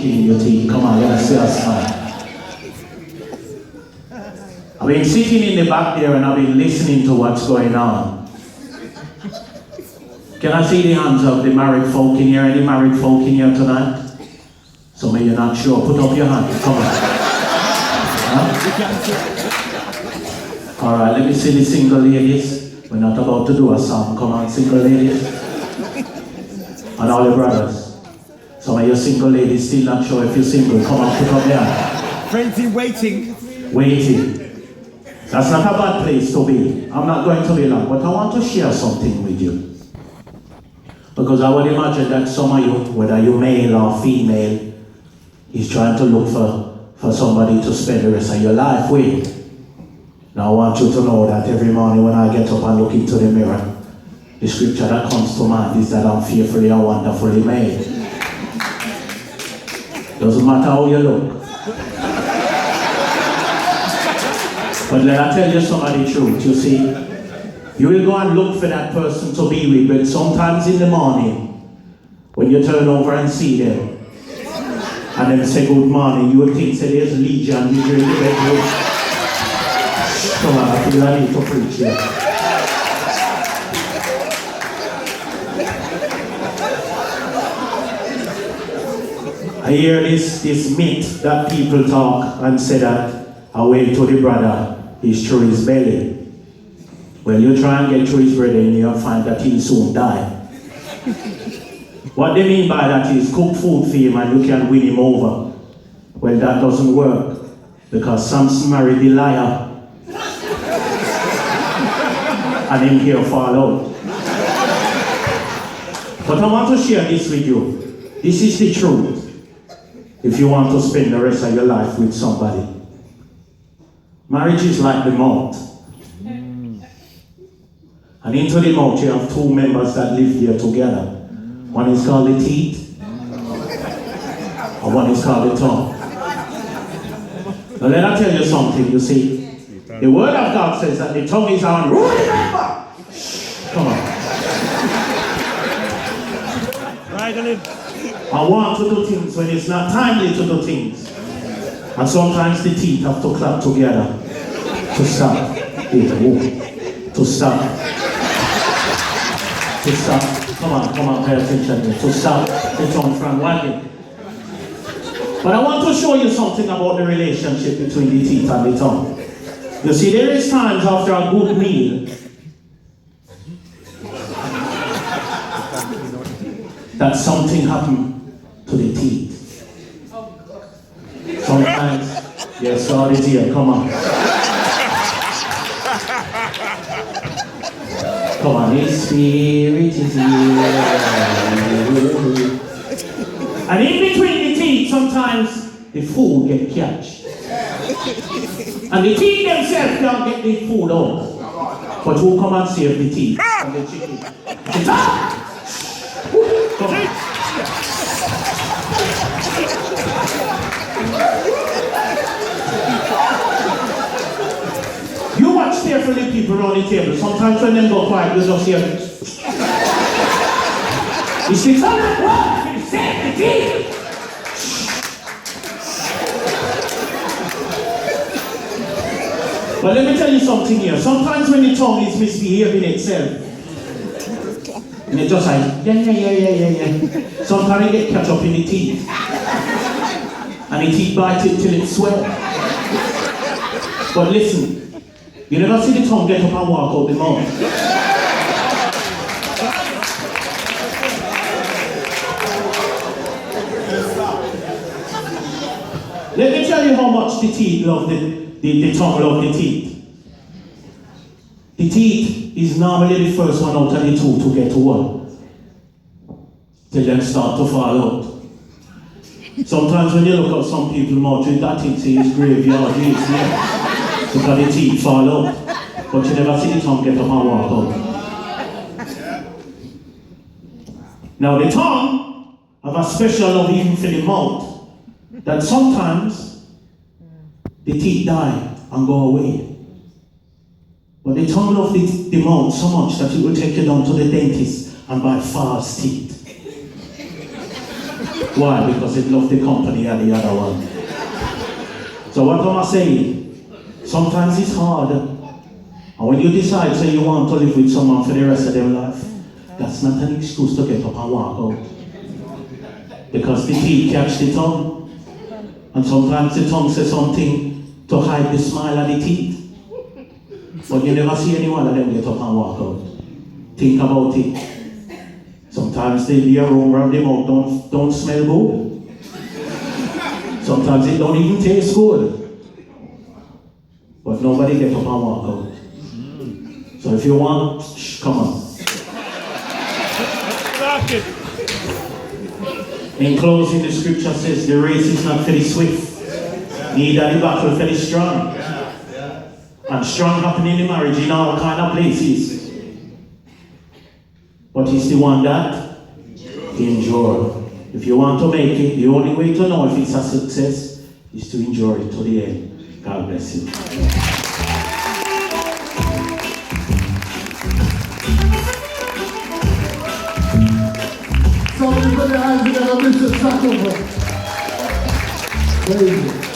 in your teeth. Come on, let us see us smile. I've been sitting in the back there and I've been listening to what's going on. Can I see the hands of the married folk in here? Any married folk in here tonight? Some of you not sure. Put up your hand. Come on. Huh? All right, let me see the single ladies. We're not about to do a song. Come on, single ladies. And all the brothers. Some of you single ladies still not sure if you're single. Come on, put up your hand. Friends in waiting. Waiting. That's not a bad place to be. I'm not going to be long, but I want to share something with you. Because I would imagine that some of you, whether you're male or female, is trying to look for somebody to spend the rest of your life with. Now I want you to know that every morning when I get up and look into the mirror, the scripture that comes to mind is that I'm fearfully and wonderfully made. Doesn't matter how you look. But let I tell you some of the truth, you see. You will go and look for that person to be with, but sometimes in the morning, when you turn over and see them, and then say good morning, you will think that there's legion in the bedroom. Come on, I feel I need to preach here. I hear this myth that people talk and say that a way to the brother is through his belly. Well, you try and get through his bread and you'll find that he'll soon die. What they mean by that is cook food for him and you can win him over. Well, that doesn't work because Samson married Delilah and him here fall out. But I want to share this with you. This is the truth. If you want to spend the rest of your life with somebody. Marriage is like the mouth. And into the mouth you have two members that live there together. One is called the teeth, and one is called the tongue. Now let me tell you something, you see. The word of God says that the tongue is our unruly member. Come on. I want to do things when it's not timely to do things. And sometimes the teeth have to clap together to stop. To stop. To stop. Come on, pay attention here. To stop the tongue from wagging. But I want to show you something about the relationship between the teeth and the tongue. You see, there is times after a good meal that something happened to the teeth. Sometimes, yes, God is here, come on. Come on, His Spirit is here. And in between the teeth, sometimes the food gets catch. And the teeth themselves don't get the food out. But who come and save the teeth and the chicken? Come on. You watch carefully people around the table. Sometimes when they go quiet, you just hear it. You see, something wrong with the teeth. But let me tell you something here. Sometimes when the tongue is misbehaving itself, and it's just like, yeah. Sometimes it gets catch up in the teeth. And the teeth bite it till it swells. But listen, you never see the tongue get up and walk out the mouth. Let me tell you how much the teeth love the tongue love the teeth. The teeth is normally the first one out of the two to get one. Till them start to fall out. Sometimes when you look at some people's mouth, you don't think it's graveyard, it's there. Because the teeth fall out. But you never see the tongue get up and walk out. Now the tongue have a special love even for the mouth. That sometimes the teeth die and go away. But the tongue loves the mouth so much that it will take you down to the dentist and buy false teeth. Why? Because it loved the company of the other one. So what am I saying? Sometimes it's hard. And when you decide, say you want to live with someone for the rest of their life, that's not an excuse to get up and walk out. Because the teeth catch the tongue. And sometimes the tongue says something to hide the smile of the teeth. But you never see any one of them get up and walk out. Think about it. Sometimes the aroma of the mouth don't smell good. Sometimes it don't even taste good. But nobody get up and walk out. So if you want, come on. In closing, the scripture says the race is not for the swift, neither the battle for the strong. And strong happen in the marriage in all kind of places. But it's the one that endure. If you want to make it, the only way to know if it's a success is to endure it to the end. God bless you. Somebody put their hands together, Mr. Sackleberg. Praise